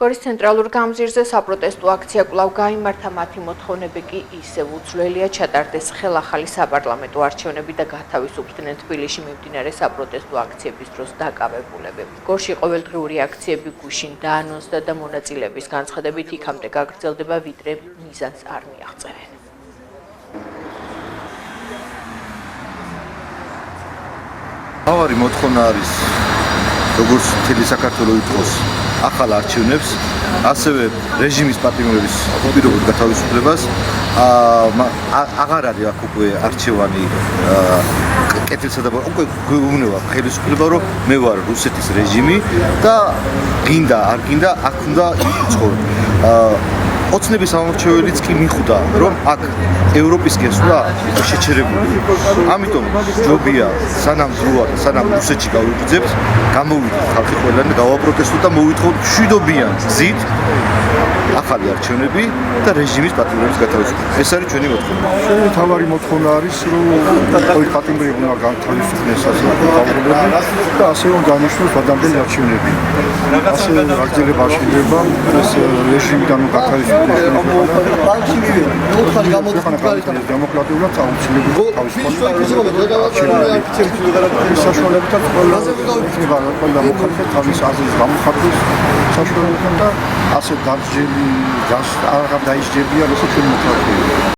გორის ცენტრალურ გამზირზე საპროტესტო აქცია კვლავ გაიმართა, მათი მოთხოვნები კი ისევ უცვლელია, ჩატარდეს ხელახალი საპარლამენტო არჩევნები და გათავისუფლდნენ თბილისში მიმდინარე საპროტესტო აქციების დროს დაკავებულები. გორში ყოველდღიური აქციები გუშინ დაანონსდა და მონაწილეების განცხადებით იქამდე გაგრძელდება, ვიდრე მიზანს არ მიაღწევენ. მთავარი მოთხოვნა არის როგორც მთელი საქართველო ითხოვს ახალ არჩევნებს, ასევე რეჟიმის პატიმრების პირობითი გათავისუფლებას. აღარ არის აქ უკვე არჩევანი კეთილსა და უკვე გვეუბნება ხელისუფლება, რომ მე ვარ რუსეთის რეჟიმი და გინდა არ გინდა აქ უნდა იცხოვრო. ოცნების ამორჩეველიც კი მიხვდა, რომ აქ ევროპის გასვლა შეჩერებული. ამიტომ ჯობია სანამ დროა, სანამ რუსეთში გავიგრძებთ, გამოვიდეთ ხალხი ყველანი, გავაპროტესტოთ და მოვითხოვოთ მშვიდობიან გზით ახალი არჩევნები და რეჟიმის პატიმრების გათავისუფლება. ეს არის ჩვენი მოთხოვნა. ჩვენი მთავარი მოთხოვნა არის, რომ ყოველი პატიმრები უნდა გათავისუფლდეს საზოგადოებრივი და ასე რომ დანიშნოს ადამიანური არჩევნები. ასე გაგრძელება არ შეიძლება ეს რეჟიმიდან გათავისუფლება. დემოკრატიულად აუცილებლად საშუალებითაც ყველა მოხალხე თავის აზრის გამოხატვის საშუალებთან და ასე არ დაისჯებია როგორც ჩვენი მოქალაქეები.